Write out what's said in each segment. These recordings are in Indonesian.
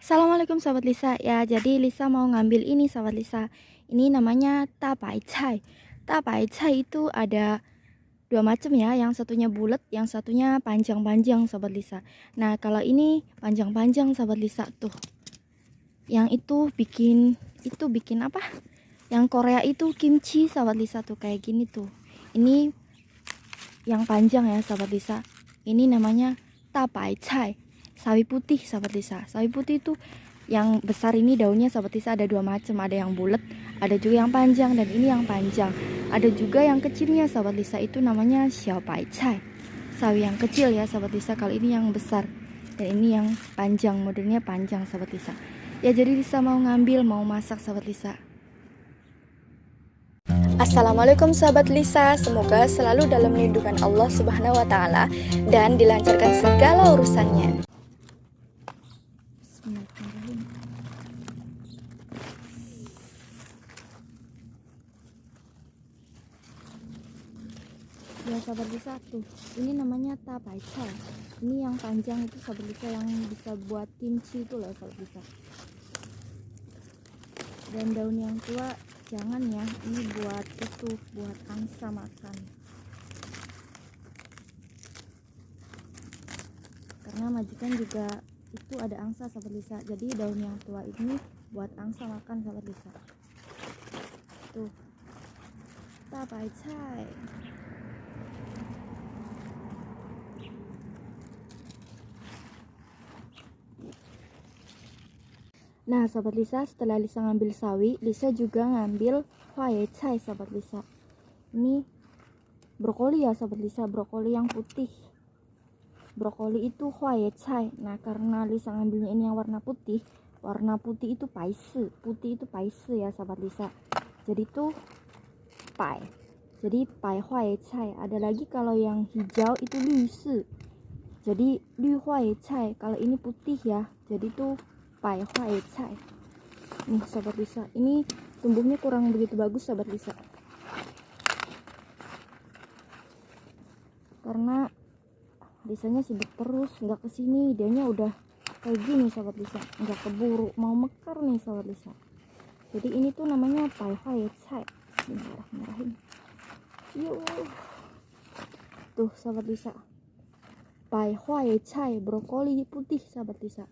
Assalamualaikum sahabat Lisa. Ya, jadi Lisa mau ngambil ini sahabat Lisa. Ini namanya tapai cai. Tapai cai itu ada dua macam ya. Yang satunya bulat, yang satunya panjang-panjang sahabat Lisa. Nah, kalau ini panjang-panjang sahabat Lisa tuh. Yang itu bikin apa? Yang Korea itu kimchi sahabat Lisa tuh kayak gini tuh. Ini yang panjang ya sahabat Lisa. Ini namanya tapai cai. Sawi putih sahabat Lisa. Sawi putih itu yang besar ini daunnya sahabat Lisa ada dua macam, ada yang bulat, ada juga yang panjang, dan ini yang panjang. Ada juga yang kecilnya sahabat Lisa, itu namanya xiaobai cai. Sawi yang kecil ya sahabat Lisa. Kalau ini yang besar dan ini yang panjang, modelnya panjang sahabat Lisa. Ya, jadi Lisa mau ngambil, mau masak sahabat Lisa. Assalamualaikum sahabat Lisa, semoga selalu dalam lindungan Allah Subhanahu wa Ta'ala dan dilancarkan segala urusannya. Bismillahirrahmanirrahim. Ya sahabat Lisa tuh, ini namanya tapai cai. Ini yang panjang itu sahabat Lisa, yang bisa buat kimchi itu loh sahabat Lisa. Dan daun yang tua jangan ya, ini buat itu, buat angsa makan. Karena majikan juga itu ada angsa sahabat Lisa, jadi daun yang tua ini buat angsa makan sahabat Lisa. Tuh, tapai cai. Nah sahabat Lisa, setelah Lisa ngambil sawi, Lisa juga ngambil huaye cai sahabat Lisa. Ini brokoli ya sahabat Lisa, brokoli yang putih. Brokoli itu huaye cai. Nah, karena Lisa ngambilnya ini yang warna putih itu paise. Putih itu paise ya sahabat Lisa. Jadi itu pai. Jadi pai huaye cai. Ada lagi kalau yang hijau itu lü si. Jadi lü huaye cai. Kalau ini putih ya. Jadi itu pai huaye cai. Nih sahabat Lisa, ini tumbuhnya kurang begitu bagus sahabat Lisa. Karena Lisanya sibuk terus, nggak kesini, dianya udah kayak gini sahabat Lisa, nggak keburu, mau mekar nih sahabat Lisa. Jadi ini tuh namanya pai huaye cai. Bismillahirrahmanirrahim. Yuk, tuh sahabat Lisa, pai huaye cai, brokoli putih sahabat Lisa.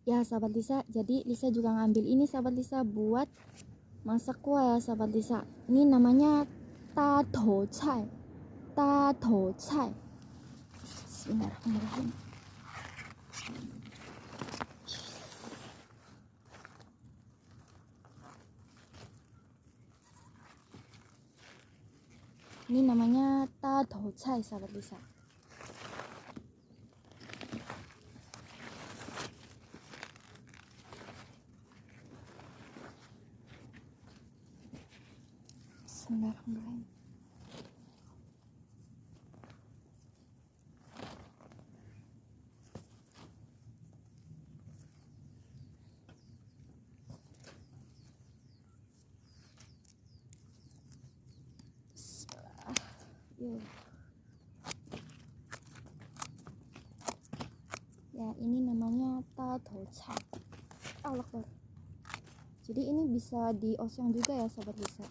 Ya sahabat Lisa, jadi Lisa juga ngambil ini sahabat Lisa buat masak kuah ya sahabat Lisa. Ini namanya tato cai. Tato cai. Bismillahirrahmanirrahim. Ini namanya tato cai sahabat Lisa. Bismillahirrahmanirrahim. Ya, ini namanya tato cai. Allah Akbar. Jadi ini bisa dioseng juga ya sahabat Lisa.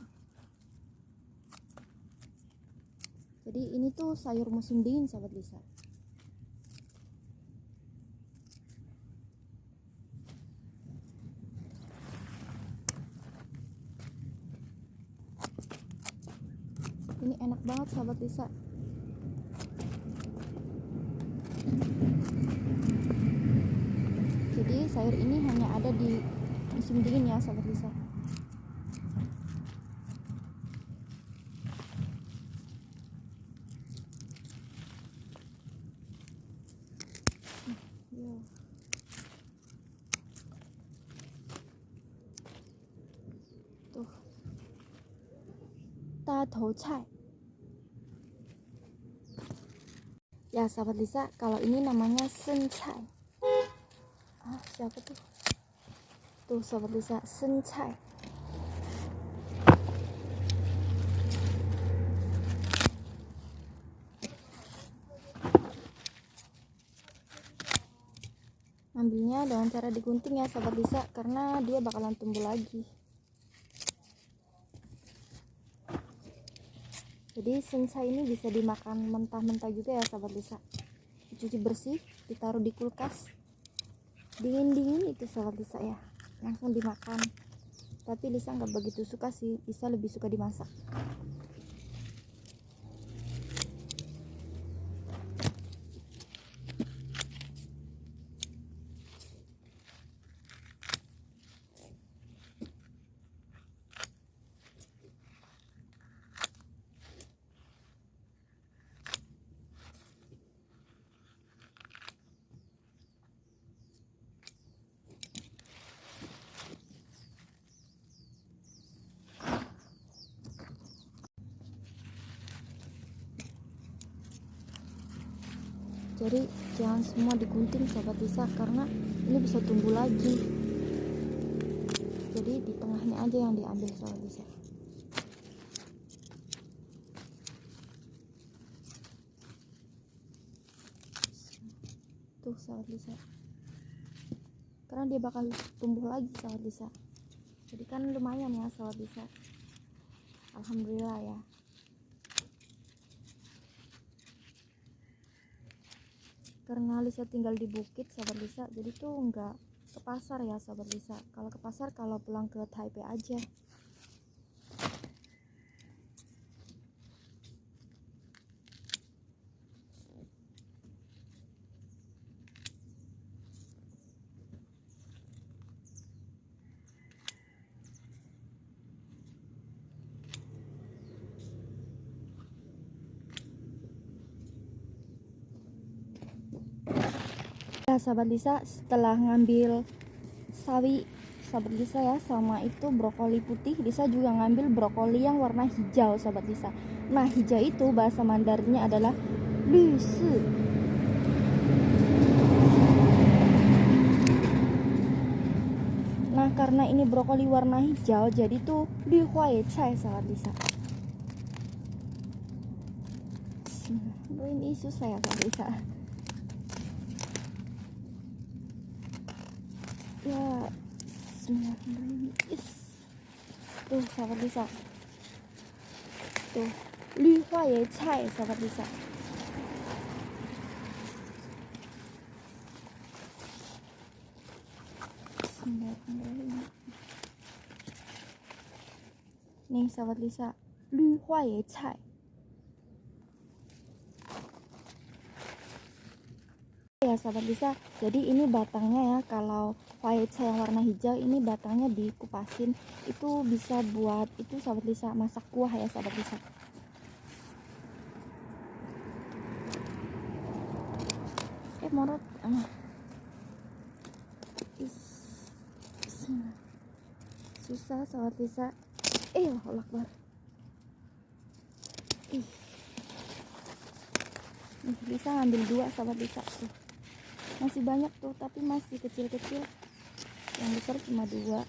Jadi ini tuh sayur musim dingin sahabat Lisa. Ini enak banget sahabat Lisa. Jadi sayur ini hanya ada di musim dingin ya sahabat Lisa. Tuh, tato cai. Ya sahabat Lisa, kalau ini namanya sencai. Siapa tuh? Tuh sahabat Lisa, sencai. Ambilnya dengan cara digunting ya sahabat Lisa, karena dia bakalan tumbuh lagi. Jadi sencha ini bisa dimakan mentah-mentah juga ya sahabat Lisa. Dicuci bersih, ditaruh di kulkas, dingin-dingin itu sahabat Lisa ya, langsung dimakan. Tapi Lisa nggak begitu suka sih, Lisa lebih suka dimasak. Jadi jangan semua digunting sahabat Lisa, karena ini bisa tumbuh lagi. Jadi di tengahnya aja yang diambil sahabat Lisa. Tuh sahabat Lisa, karena dia bakal tumbuh lagi sahabat Lisa. Jadi kan lumayan ya sahabat Lisa, alhamdulillah ya. Karena Lisa tinggal di bukit sahabat Lisa, jadi tuh nggak ke pasar ya sahabat Lisa. Kalau ke pasar kalau pulang ke Taipei aja. Ya sahabat Lisa, setelah ngambil sawi sahabat Lisa ya, sama itu brokoli putih, Lisa juga ngambil brokoli yang warna hijau sahabat Lisa. Nah hijau itu bahasa Mandarinnya adalah lü si. Nah karena ini brokoli warna hijau, jadi tuh lü huai cai sahabat Lisa. Ini susah ya sahabat Lisa. Ya, tuh sahabat Lisa, tuh lü huai cai sahabat Lisa. Nih sahabat Lisa, lü huai cai. Ya sahabat Lisa, jadi ini batangnya ya. Kalau huai cai yang warna hijau ini batangnya dikupasin, itu bisa buat itu sahabat Lisa, masak kuah ya sahabat Lisa. Morot susah sahabat Lisa. Allah Akbar. Lisa ngambil 2 sahabat Lisa tuh. Masih banyak tuh, tapi masih kecil-kecil. Yang besar cuma 2.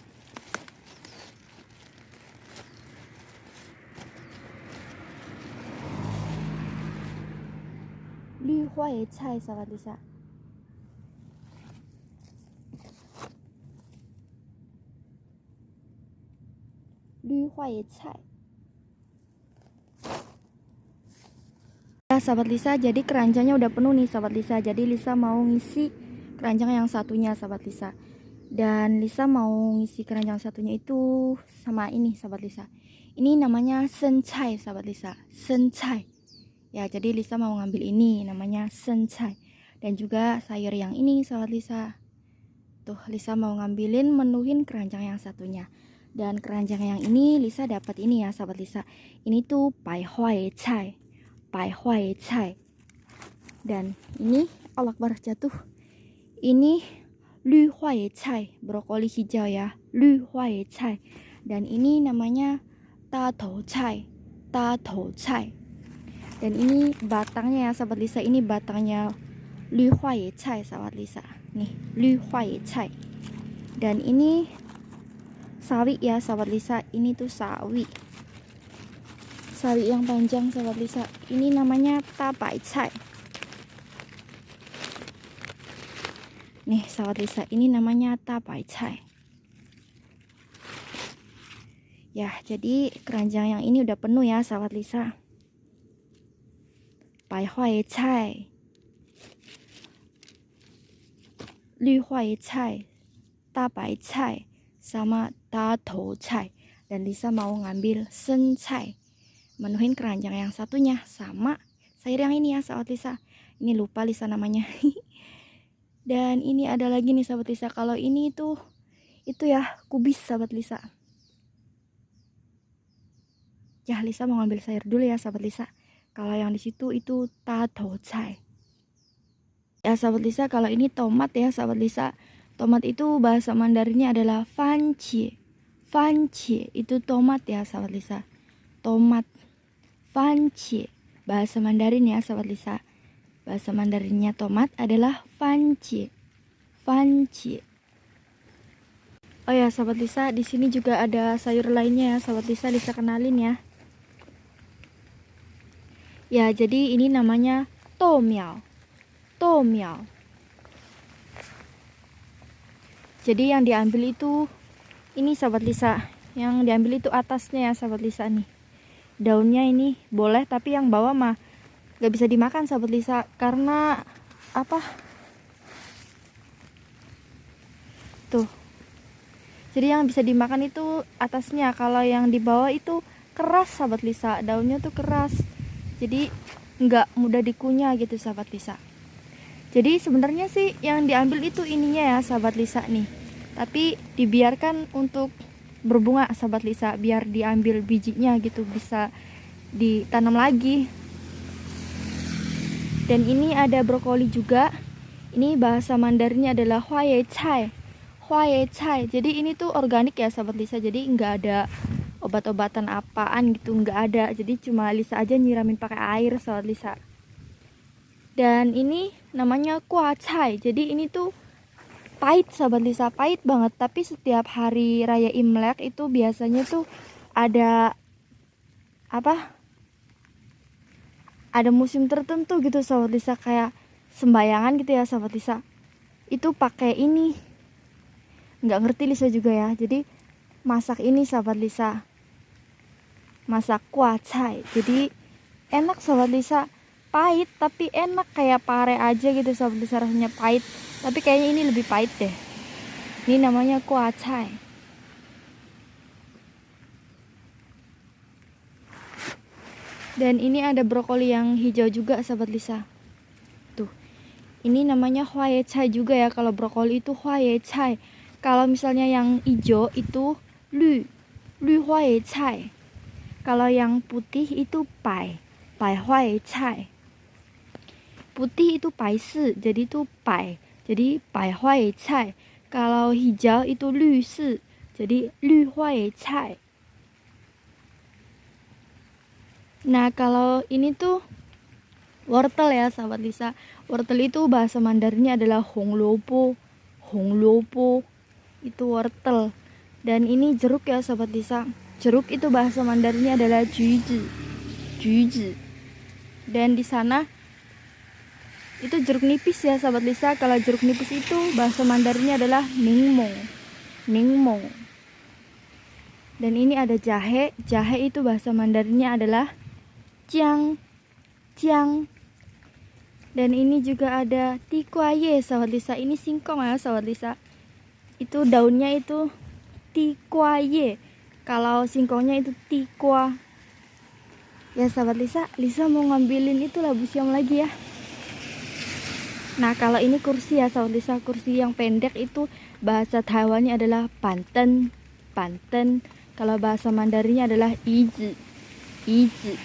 Lü huai cai sahabat Lisa. Lü huai cai. Sahabat Lisa, jadi keranjangnya udah penuh nih sahabat Lisa. Jadi Lisa mau ngisi keranjang yang satunya sahabat Lisa. Dan Lisa mau ngisi keranjang satunya itu sama ini sahabat Lisa. Ini namanya sencai sahabat Lisa, sencai. Ya, jadi Lisa mau ngambil ini namanya sencai. Dan juga sayur yang ini sahabat Lisa. Tuh Lisa mau ngambilin menuhin keranjang yang satunya. Dan keranjang yang ini Lisa dapat ini ya sahabat Lisa. Ini tuh bai huai cai. Bai huai cai. Dan ini Allah Akbar jatuh. Ini lü huai cai, brokoli hijau ya, lü huai cai. Dan ini namanya ta tou cai, ta tou cai. Dan ini batangnya ya sahabat Lisa, ini batangnya lü huai cai sahabat Lisa. Nih, lü huai cai. Dan ini sawi ya sahabat Lisa, ini tuh sawi. Sawi yang panjang sahabat Lisa. Ini namanya ta bai cai. Nih sahabat Lisa, ini namanya tapai cai. Ya, jadi keranjang yang ini udah penuh ya sahabat Lisa. Bai huai cai, lü huai cai, tapai cai, sama tatou cai. Dan Lisa mau ngambil sen cai, menuhin keranjang yang satunya sama sayur yang ini ya sahabat Lisa. Ini lupa Lisa namanya. Dan ini ada lagi nih sahabat Lisa. Kalau ini itu ya kubis sahabat Lisa. Ya Lisa mau ngambil sayur dulu ya sahabat Lisa. Kalau yang di situ itu tatou cai. Ya sahabat Lisa, kalau ini tomat ya sahabat Lisa. Tomat itu bahasa Mandarinnya adalah fancie. Fancie itu tomat ya sahabat Lisa. Tomat. Fancie. Bahasa Mandarin ya sahabat Lisa. Bahasa Mandarinnya tomat adalah fancie. Fancie. Oh ya sahabat Lisa, di sini juga ada sayur lainnya ya sahabat Lisa. Lisa kenalin ya. Ya, jadi ini namanya tomiao. Tomiao. Jadi yang diambil itu ini sahabat Lisa. Yang diambil itu atasnya ya sahabat Lisa nih. Daunnya ini boleh, tapi yang bawah mah gak bisa dimakan sahabat Lisa, karena apa? Tuh. Jadi yang bisa dimakan itu atasnya, kalau yang di bawah itu keras sahabat Lisa. Daunnya tuh keras. Jadi nggak mudah dikunyah gitu sahabat Lisa. Jadi sebenarnya sih yang diambil itu ininya ya sahabat Lisa nih. Tapi dibiarkan untuk berbunga sahabat Lisa, biar diambil bijinya gitu, bisa ditanam lagi. Dan ini ada brokoli juga. Ini bahasa Mandarinnya adalah huaye cai. Huaye cai. Jadi ini tuh organik ya sahabat Lisa. Jadi nggak ada obat-obatan apaan gitu, nggak ada. Jadi cuma Lisa aja nyiramin pakai air sahabat Lisa. Dan ini namanya kuah cai. Jadi ini tuh pahit sahabat Lisa, pahit banget. Tapi setiap hari raya Imlek itu biasanya tuh ada apa? Ada musim tertentu gitu sahabat Lisa, kayak sembayangan gitu ya sahabat Lisa. Itu pakai ini. Nggak ngerti Lisa juga ya. Jadi masak ini sahabat Lisa. Masak kuah cai. Jadi enak sahabat Lisa. Pahit tapi enak, kayak pare aja gitu sahabat Lisa, rasanya pahit. Tapi kayaknya ini lebih pahit deh. Ini namanya kuah cai. Dan ini ada brokoli yang hijau juga sahabat Lisa. Tuh. Ini namanya huaye cai juga ya. Kalau brokoli itu huaye cai. Kalau misalnya yang hijau itu lü huaye cai. Kalau yang putih itu bai huaye cai. Putih itu bai si, jadi itu bai. Jadi bai huaye cai. Kalau hijau itu lü si, jadi lü huaye cai. Nah, kalau ini tuh wortel ya sahabat Lisa. Wortel itu bahasa Mandarinnya adalah hongluobo. Hongluobo itu wortel. Dan ini jeruk ya sahabat Lisa. Jeruk itu bahasa Mandarinnya adalah juzi. Juzi. Dan di sana itu jeruk nipis ya sahabat Lisa. Kalau jeruk nipis itu bahasa Mandarinnya adalah ningmong. Ningmong. Dan ini ada jahe. Jahe itu bahasa Mandarinnya adalah jiang. Jiang. Dan ini juga ada tikuaye sahabat Lisa. Ini singkong ya sahabat Lisa. Itu daunnya itu tikuaye. Kalau singkongnya itu tikua. Ya sahabat Lisa, Lisa mau ngambilin itu labu siam lagi ya. Nah, kalau ini kursi ya sahabat Lisa. Kursi yang pendek itu bahasa Taiwannya adalah panten. Panten. Kalau bahasa Mandarinnya adalah izi. Izi.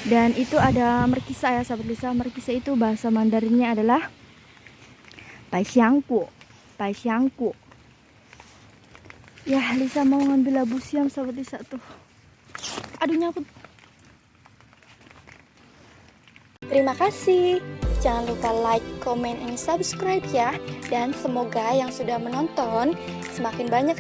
Dan itu ada merkisa ya sahabat Lisa. Merkisa itu bahasa Mandarinnya adalah bai xiangguo. Bai xiangguo. Ya, Lisa mau ngambil labu siam sahabat Lisa tuh. Aduh, nyangkut. Terima kasih. Jangan lupa like, comment, and subscribe ya. Dan semoga yang sudah menonton semakin banyak